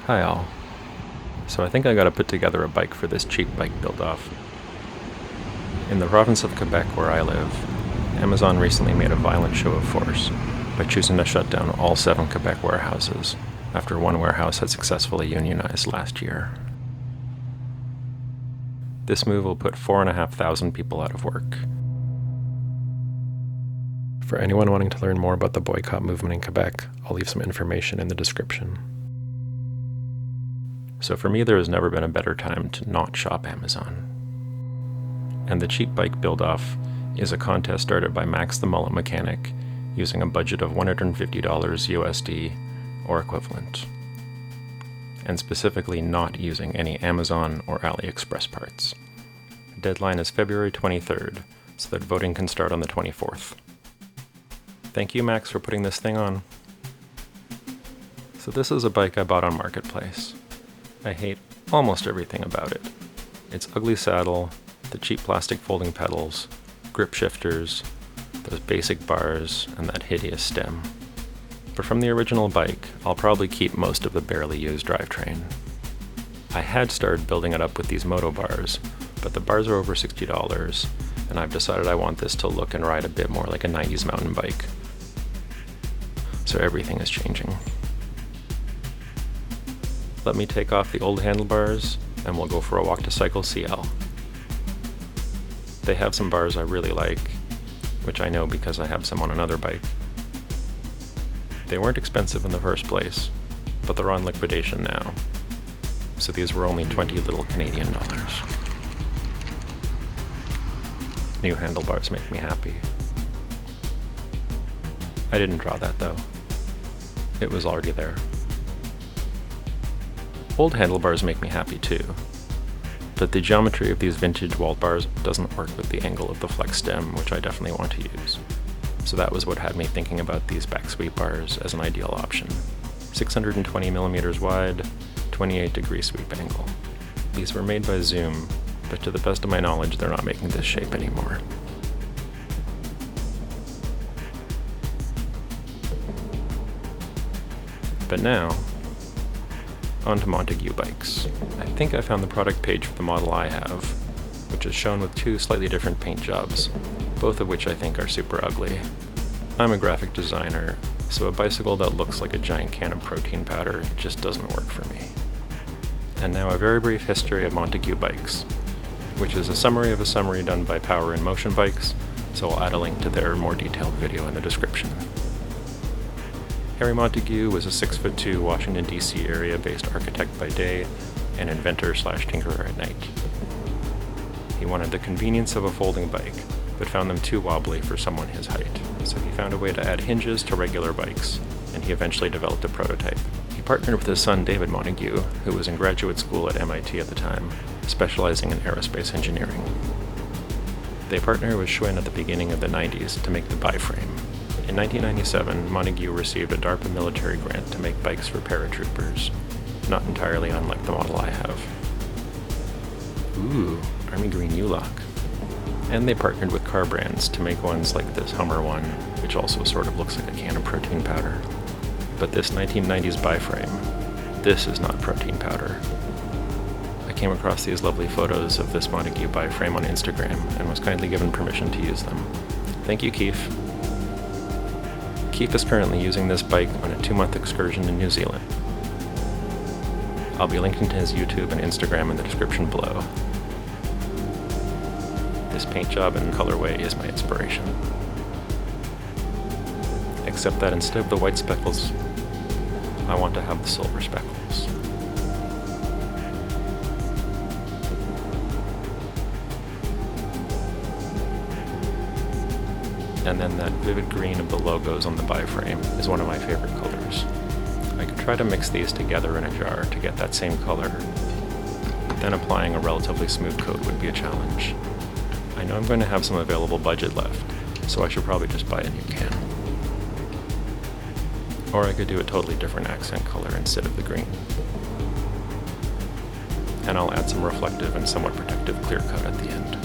Hi all. So I think I gotta put together a bike for this cheap bike build-off. In the province of Quebec where I live, Amazon recently made a violent show of force by choosing to shut down all 7 Quebec warehouses after one warehouse had successfully unionized last year. This move will put 4,500 people out of work. For anyone wanting to learn more about the boycott movement in Quebec, I'll leave some information in the description. So for me, there has never been a better time to not shop Amazon. And the cheap bike build-off is a contest started by Max the Mullet Mechanic using a budget of $150 USD or equivalent, and specifically not using any Amazon or AliExpress parts. The deadline is February 23rd, so that voting can start on the 24th. Thank you, Max, for putting this thing on. So this is a bike I bought on Marketplace. I hate almost everything about it. Its ugly saddle, the cheap plastic folding pedals, grip shifters, those basic bars, and that hideous stem. But from the original bike, I'll probably keep most of the barely used drivetrain. I had started building it up with these moto bars, but the bars are over $60, and I've decided I want this to look and ride a bit more like a 90s mountain bike. So everything is changing. Let me take off the old handlebars and we'll go for a walk to Cycle CL. They have some bars I really like, which I know because I have some on another bike. They weren't expensive in the first place, but they're on liquidation now, so these were only 20 little Canadian dollars. New handlebars make me happy. I didn't draw that though. It was already there. Old handlebars make me happy too, but the geometry of these vintage wall bars doesn't work with the angle of the flex stem, which I definitely want to use. So that was what had me thinking about these back sweep bars as an ideal option. 620 millimeters wide, 28 degree sweep angle. These were made by Zoom, but to the best of my knowledge, they're not making this shape anymore. But now, on to Montague bikes. I think I found the product page for the model I have, which is shown with 2 slightly different paint jobs, both of which I think are super ugly. I'm a graphic designer, so a bicycle that looks like a giant can of protein powder just doesn't work for me. And now a very brief history of Montague bikes, which is a summary of a summary done by Power in Motion Bikes, so I'll add a link to their more detailed video in the description. Harry Montague was a 6'2" Washington, D.C. area-based architect by day and inventor/tinkerer at night. He wanted the convenience of a folding bike, but found them too wobbly for someone his height. So he found a way to add hinges to regular bikes, and he eventually developed a prototype. He partnered with his son David Montague, who was in graduate school at MIT at the time, specializing in aerospace engineering. They partnered with Schwinn at the beginning of the 90s to make the biframe. In 1997, Montague received a DARPA military grant to make bikes for paratroopers, not entirely unlike the model I have. Ooh, Army Green U-Lock. And they partnered with car brands to make ones like this Hummer one, which also sort of looks like a can of protein powder. But this 1990s biframe, this is not protein powder. I came across these lovely photos of this Montague biframe on Instagram and was kindly given permission to use them. Thank you, Keef. Keef is currently using this bike on a 2-month excursion in New Zealand. I'll be linking to his YouTube and Instagram in the description below. This paint job and colorway is my inspiration. Except that instead of the white speckles, I want to have the silver speckles. And then that vivid green of the logos on the biframe is one of my favorite colors. I could try to mix these together in a jar to get that same color, but then applying a relatively smooth coat would be a challenge. I know I'm going to have some available budget left, so I should probably just buy a new can. Or I could do a totally different accent color instead of the green. And I'll add some reflective and somewhat protective clear coat at the end.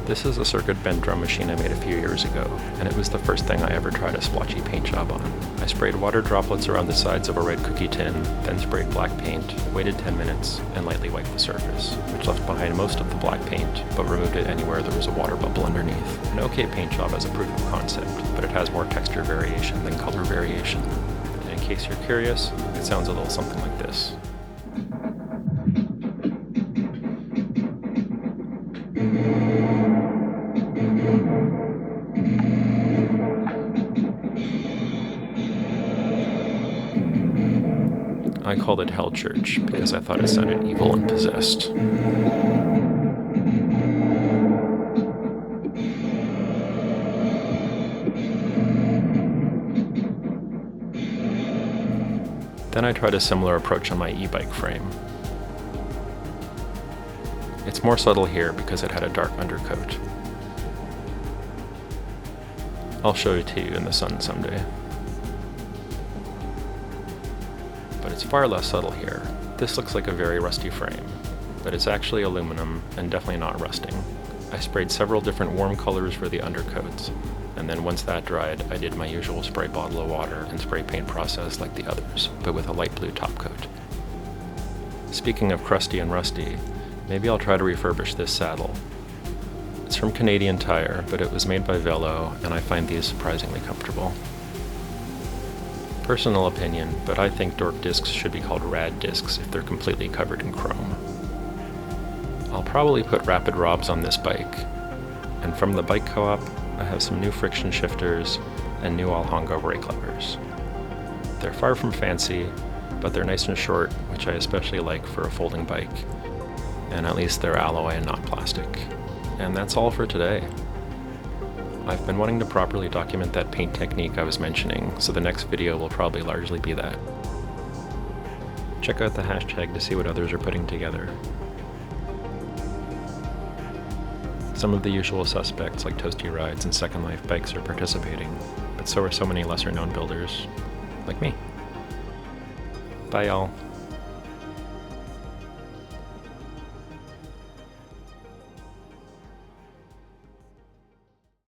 This is a circuit bend drum machine I made a few years ago, and it was the first thing I ever tried a splotchy paint job on. I sprayed water droplets around the sides of a red cookie tin, then sprayed black paint, waited 10 minutes, and lightly wiped the surface, which left behind most of the black paint, but removed it anywhere there was a water bubble underneath. An okay paint job as a proof of concept, but it has more texture variation than color variation. And in case you're curious, it sounds a little something like this. I called it Hell Church because I thought it sounded evil and possessed. Then I tried a similar approach on my e-bike frame. It's more subtle here because it had a dark undercoat. I'll show it to you in the sun someday. But it's far less subtle here. This looks like a very rusty frame, but it's actually aluminum and definitely not rusting. I sprayed several different warm colors for the undercoats, and then once that dried, I did my usual spray bottle of water and spray paint process like the others, but with a light blue top coat. Speaking of crusty and rusty, maybe I'll try to refurbish this saddle. It's from Canadian Tire, but it was made by Velo, and I find these surprisingly comfortable. Personal opinion, but I think dork discs should be called rad discs if they're completely covered in chrome. I'll probably put rapid ROBs on this bike, and from the bike co-op, I have some new friction shifters and new Alhonga brake levers. They're far from fancy, but they're nice and short, which I especially like for a folding bike, and at least they're alloy and not plastic. And that's all for today. I've been wanting to properly document that paint technique I was mentioning, so the next video will probably largely be that. Check out the hashtag to see what others are putting together. Some of the usual suspects like Toasty Rides and Second Life Bikes are participating, but so are so many lesser known builders, like me. Bye y'all.